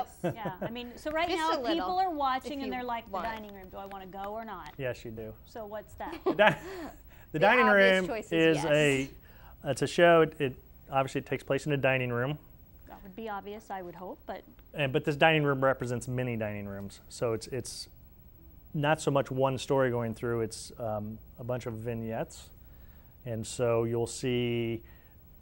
this. Yeah, I mean, so right Just now a little, people are watching if and you they're like, the want. dining room, do I want to go or not? Yes, you do. So what's that? The dining obvious room choice is yes. it's a show. It obviously takes place in a dining room. That would be obvious, I would hope, but But this dining room represents many dining rooms. So it's not so much one story going through, it's a bunch of vignettes. And so you'll see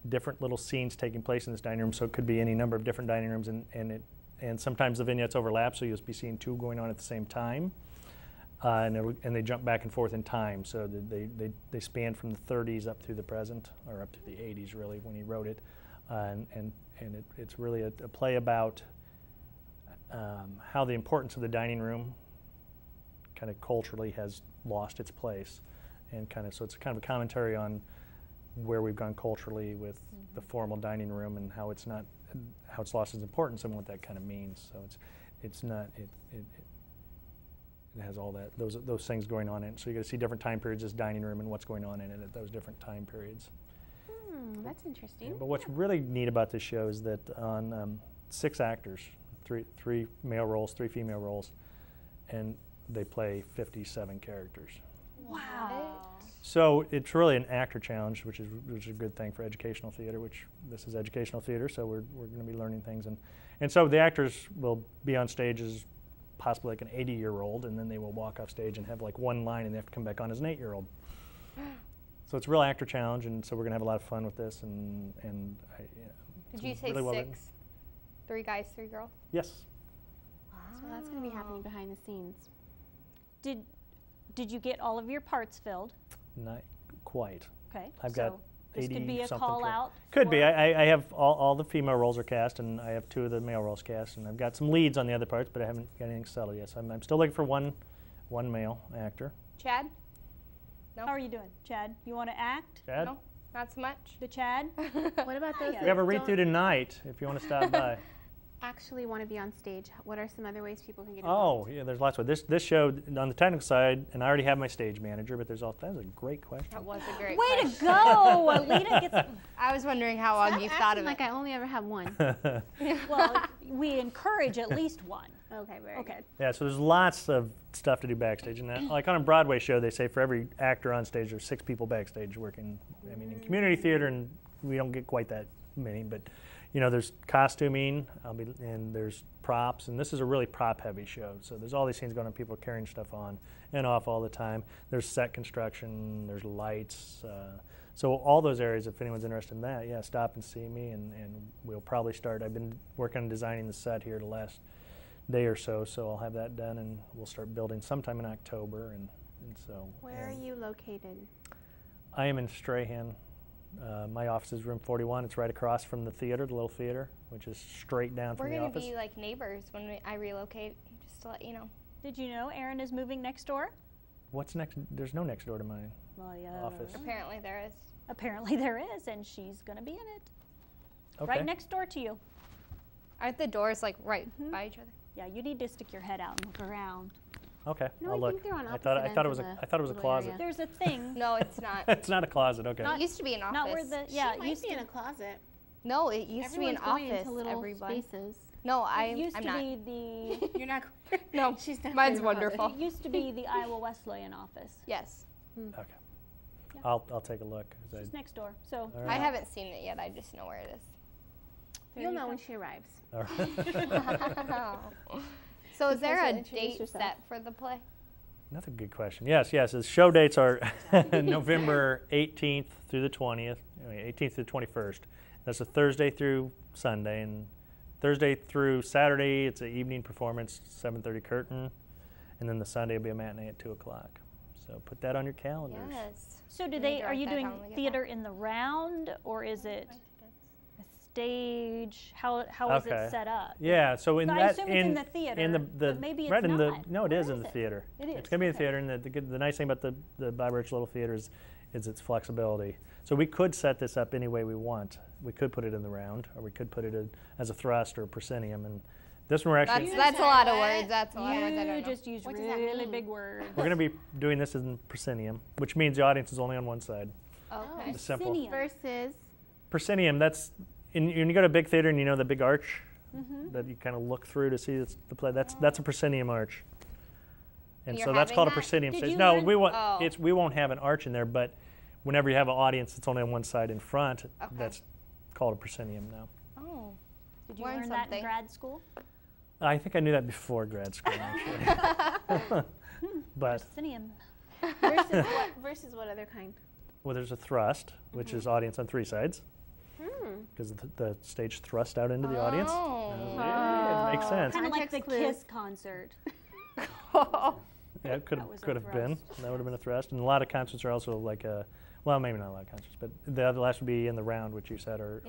different little scenes taking place in this dining room. So it could be any number of different dining rooms, and sometimes the vignettes overlap, so you'll be seeing two going on at the same time. And they jump back and forth in time. So they span from the 30s up through the present, or up to the 80s really when he wrote it. It's really a play about how the importance of the dining room kind of culturally has lost its place, and so it's kind of a commentary on where we've gone culturally with the formal dining room and how it's lost its importance and what that kind of means. So it has all those things going on in it. So you got to see different time periods, this dining room, and what's going on in it at those different time periods. That's interesting. Yeah, but what's really neat about this show is that on 6 actors, three male roles, 3 female roles, and they play 57 characters. wow. So it's really an actor challenge, which is a good thing for educational theater, which this is educational theater, so we're going to be learning things. And so the actors will be on stage as possibly like an 80-year-old, and then they will walk off stage and have like one line, and they have to come back on as an 8-year-old. So it's a real actor challenge, and so we're going to have a lot of fun with this. Did you say really 6? 3 guys, 3 girls? Yes. So that's going to be happening behind the scenes. Did you get all of your parts filled? Not quite. Okay. I've so got this 80 could be a something call out. Could be. I have all the female roles are cast, and I have 2 of the male roles cast, and I've got some leads on the other parts, but I haven't got anything settled yet. So I'm still looking for one male actor. Chad? No. How are you doing, Chad? You want to act? Chad? No, not so much. The Chad? What about those We have a that read through don't tonight if you want to stop by. actually want to be on stage? What are some other ways people can get Oh, involved? yeah, there's lots of this show on the technical side, and I already have my stage manager, but that's a great question. That was a great Way question. to go! Elida gets. I was wondering how long Stop you acting thought of like it. I only ever have one. Well, we encourage at least one. Okay, very Okay. good. Yeah, so there's lots of stuff to do backstage, and that, like on a Broadway show, they say for every actor on stage, there's 6 people backstage working. I mean, in community theater, and we don't get quite that many, but you know, there's costuming, and there's props, and this is a really prop-heavy show. So there's all these scenes going on, people carrying stuff on and off all the time. There's set construction, there's lights. So all those areas, if anyone's interested in that, yeah, stop and see me, and we'll probably start. I've been working on designing the set here the last day or so, so I'll have that done, and we'll start building sometime in October. And so. Where are you located? I am in Strahan. My office is room 41. It's right across from the theater, the little theater, which is straight down from the office. We're going to be like neighbors when I relocate, just to let you know. Did you know Erin is moving next door? What's next? There's no next door to my Well, yeah. office. Apparently there is. Apparently there is, and she's going to be in it. Okay. Right next door to you. Aren't the doors like right by each other? Yeah, you need to stick your head out and look around. Okay, No, I'll I look. think they're on I thought opposite it was ends of I thought it was a the closet. area. There's a thing. No, it's not. It's not a closet. Okay. It used to be an office. Not where the She yeah. it might used be to in a closet. No, it used to be an Everyone's going office. into little Everybody. spaces. No, it used I'm to not. be the You're not. No, She's not mine's going to a closet. wonderful. it used to be the Iowa Wesleyan office. Yes. Okay. Yeah. I'll take a look. 'Cause It's next door. So all I right. haven't seen it yet. I just know where it is. there You'll you know go. when she arrives. All right. So is there a Introduce date yourself. set for the play? Another good question. Yes. The show dates are November 18th through the 20th, 18th through the 21st. That's a Thursday through Sunday, and Thursday through Saturday it's an evening performance, 7:30 curtain, and then the Sunday will be a matinee at 2 o'clock. So put that on your calendars. Yes. So do We need they? to Are write you that doing down when we get theater in the round, or is it a stage? How is Okay. it set up? Yeah, so in So I that assume it's in the theater, but maybe it's right in not. the no, it Where is in is the it? theater. It is, It's going to be in the okay. theater, and the nice thing about the Bob Rich Little Theater is its flexibility. So we could set this up any way we want. We could put it in the round, or we could put it as a thrust or a proscenium, and this one we're actually That's a lot of What? words. That's a lot of words. I You don't know. just use What does that really mean? big words. we're going to be doing this in proscenium, which means the audience is only on one side. Okay. It's simple. Proscenium. Versus. Proscenium, that's when you go to a big theater and you know the big arch that you kind of look through to see the play. That's a proscenium arch. And You're so that's having called a that? proscenium Did stage. you No, learn- we won't have an arch in there, but whenever you have an audience that's only on one side in front, that's called a proscenium now. Oh. Did you Learn learn that in something. grad school? I think I knew that before grad school, actually. But Proscenium. Versus what other kind? well, there's a thrust, which is audience on three sides, because the stage thrust out into the audience. Oh. Yeah, it makes sense. Kind of like the Context clues. Kiss concert. Yeah, it could That was a have been. thrust. That would have been a thrust. And a lot of concerts are also like well, maybe not a lot of concerts, but the other last would be in the round, which you said, or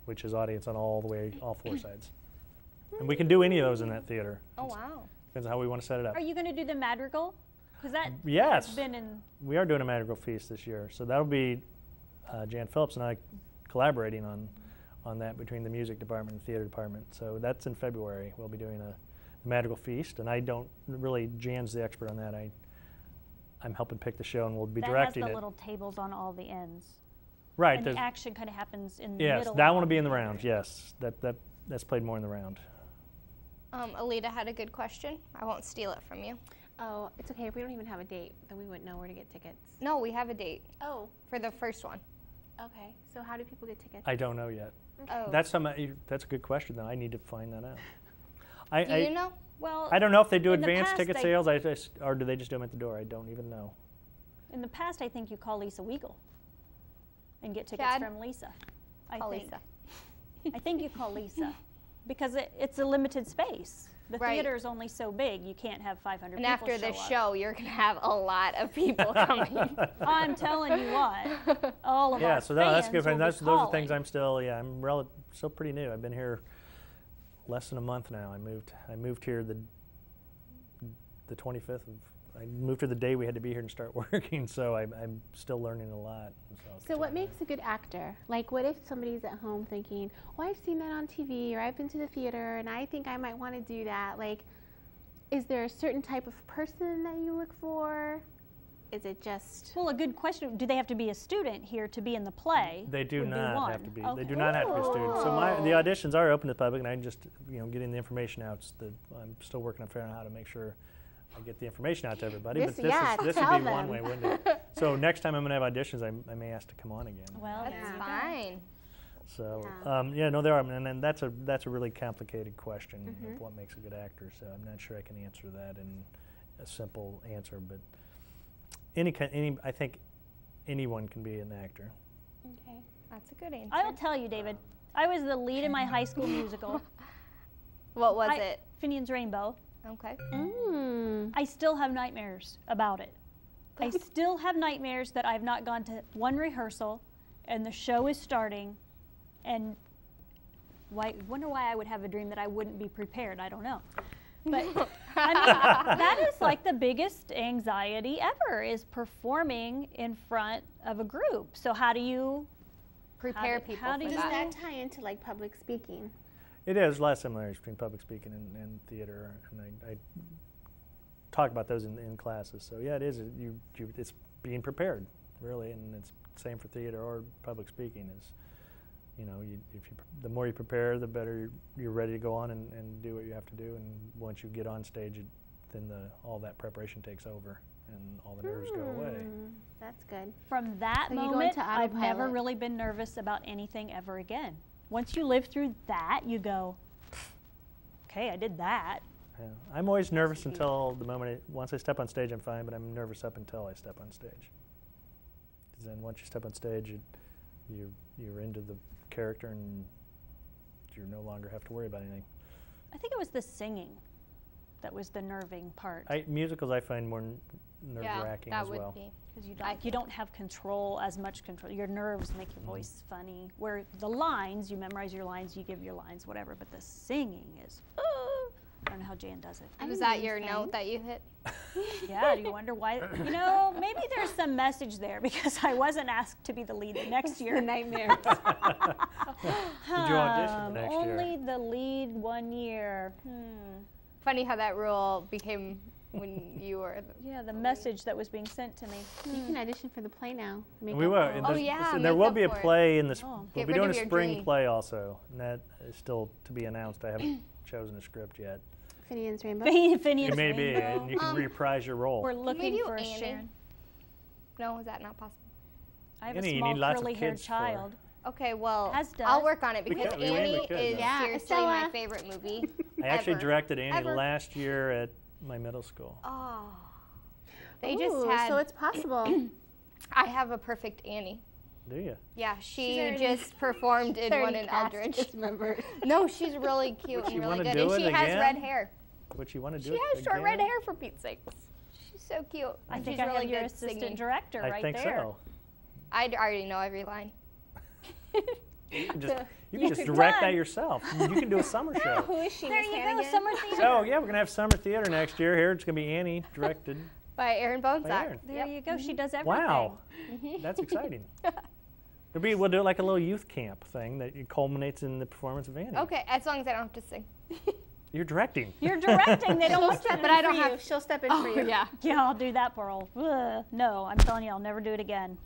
which is audience on all four sides. And we can do any of those in that theater. Oh, wow. Depends on how we want to set it up. Are you going to do the madrigal? Because that Yes. has been in. We are doing a madrigal feast this year, so that'll be Jan Phillips and I collaborating on that between the music department and theater department. So that's in February. We'll be doing a madrigal feast, and I don't really. Jan's the expert on that. I'm helping pick the show, and we'll be That directing has the it. little tables on all the ends. Right. And there's- the action kind of happens in the yes, middle. that of one will be all in the the round. Yes, that's played more in the round. Elida had a good question. I won't steal it from you. Oh, it's okay. If we don't even have a date, then we wouldn't know where to get tickets. No, we have a date Oh, for the first one. okay. So how do people get tickets? I don't know yet. Oh. That's a good question, though. I need to find that out. Do you know? Well, I don't know if they do in the advanced past, ticket they- sales, or do they just do them at the door? I don't even know. in the past, I think you call Lisa Weigel and get tickets Chad? from Lisa. I Call think. Lisa. I think you call Lisa because it's a limited space. The Right. theater is only so big. You can't have 500 And people after this up. show, you're going to have a lot of people coming. I'm telling you what, all of Yeah, our so that's fans good. will be Those are things calling. I'm still pretty new. I've been here less than a month now. I moved here the 25th of. I moved here the day we had to be here and start working, so I'm still learning a lot. So what makes a good actor? Like, what if somebody's at home thinking, "Oh, I've seen that on TV, or I've been to the theater, and I think I might want to do that." Like, is there a certain type of person that you look for? Is it just? Well, a good question. Do they have to be a student here to be in the play? They do Would be not one. have to be. They Okay. do not have to be students. So the auditions are open to the public, and I'm just getting the information out. I'm still working on figuring out how to make sure I get the information out to everybody. This- but yeah, this tell would be them. one way, wouldn't it? So next time I'm going to have auditions, I may ask to come on again. Well, That's there you go. fine. So Yeah. no, there are, and then that's a really complicated question of what makes a good actor. So I'm not sure I can answer that in a simple answer, but I think anyone can be an actor. Okay. That's a good answer. I will tell you, David. I was the lead in my high school musical. What was it? Finian's Rainbow. Okay. I still have nightmares about it. I still have nightmares that I've not gone to one rehearsal, and the show is starting, and wonder why I would have a dream that I wouldn't be prepared. I don't know. But I mean, that is like the biggest anxiety ever, is performing in front of a group. So how do you Prepare do- people how do for you- Does that. that tie into like public speaking? It is a lot of similarities between public speaking and theater, and I talk about those in classes. So yeah, it is. It's being prepared, really, and it's the same for theater or public speaking. Is the more you prepare, the better you're ready to go on and do what you have to do. And once you get on stage, then all that preparation takes over, and all the nerves go away. That's good. From that So you go moment, into I've never autopilot. really been nervous about anything ever again. Once you live through that, you go, okay, I did that. Yeah. I'm always nervous until the moment. Once I step on stage, I'm fine, but I'm nervous up until I step on stage. Because then once you step on stage, you're into the character, and you no longer have to worry about anything. I think it was the singing that was the nerving part. Musicals I find more nerve-wracking that as would well. be. Because you don't have as much control. Your nerves make your voice funny. Where the lines, you memorize your lines, you give your lines, whatever. But the singing is, I don't know how Jan does it. Was that your note that you hit? Yeah, do you wonder why? Maybe there's some message there, because I wasn't asked to be the lead the next The year. nightmare. Did you audition the next year? Only the lead one year. Funny how that rule became when you were. Yeah, the message that was being sent to me. You can audition for the play now. Make We up will. all- And Oh, there's- yeah, and there make will up be a for it. play in the. Oh. We'll Get be rid doing of a your spring dream. play also, and that is still to be announced. I haven't chosen a script yet. Finian's Rainbow. Phineas It may be, Rainbow. and you can reprise your role. We're looking you for a Annie? Sharon. No, is that not possible? I have Annie, a you small need lots of curly-haired kids for- child. Okay, well, As does. I'll work on it We because could- we really Annie could, is though. Yeah, seriously my Estella. favorite movie. I actually ever. directed Annie Ever. last year at my middle school. Oh. They just Ooh, had. So it's possible. I have a perfect Annie. Do you? Yeah, She's she already- just performed in one in cast Eldridge. as members. No, she's really cute Would she and really wanna good, do and it she has again? red hair. What you want to do? She has short again? red hair for Pete's sakes. She's so cute. I and think she's I really have your good assistant singing. director I right think there. so. I already know every line. You can just, You're direct that done. yourself. You can do a summer show. Who is she? There Miss you go, Hannigan? summer theater. So yeah, we're gonna have summer theater next year. Here it's gonna be Annie directed. By Erin Bohnsack. Erin. There you go. She does everything. Wow, that's exciting. We'll do like a little youth camp thing that culminates in the performance of Annie. Okay, as long as I don't have to sing. You're directing. You're directing. They don't She'll want step you in I for don't you. have- She'll step in for you. yeah. Yeah, I'll do that, Pearl. No, I'm telling you, I'll never do it again.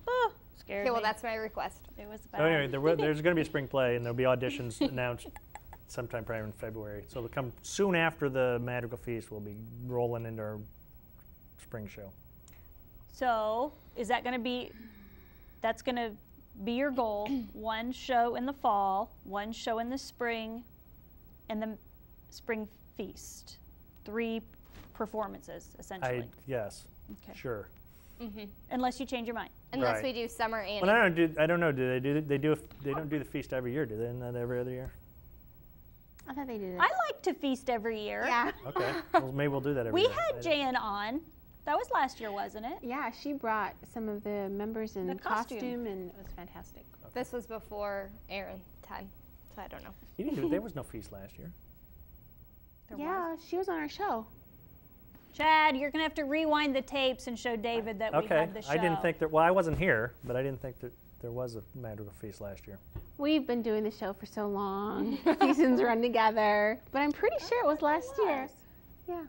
Scared Okay, well me. that's my request. It was bad. So anyway, there's going to be a spring play, and there'll be auditions announced sometime probably in February. So it'll come soon after the Madrigal Feast. We'll be rolling into our spring show. So, is that going to be, that's going to be your goal? One show in the fall, one show in the spring, and the spring feast. 3 performances, essentially. Yes, Okay. sure. Unless you change your mind. Unless Right. we do summer and. Well, I don't know. Do they don't do the feast every year? Do they? Not every other year? I thought they did it. I like to feast every year. Yeah. Okay. Well, maybe we'll do that every We year. had Jan on. That was last year, wasn't it? Yeah, she brought some of the members in The costume. costume, and it was fantastic. This was before Erin time, so I don't know. You didn't do, there was no feast last year. There Yeah, she was on our show. Chad, you're going to have to rewind the tapes and show David that we Okay. had the show. I didn't think that. Well, I wasn't here, but I didn't think that there was a Madrigal Feast last year. We've been doing the show for so long. Seasons run together. But I'm pretty sure it was last year. Yeah.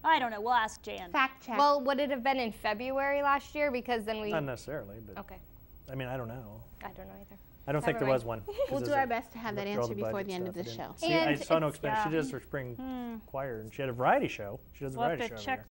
I don't know. We'll ask Jan. Fact check. Well, would it have been in February last year? Because then we. Not necessarily, but Okay, I mean, I don't know. I don't know either. I don't think Never there was one. we'll do our best to have that answer before the end of the show. See, I And saw no it's- expense. She yeah. does her spring choir, and she had a variety show. She does a We'll have variety to show check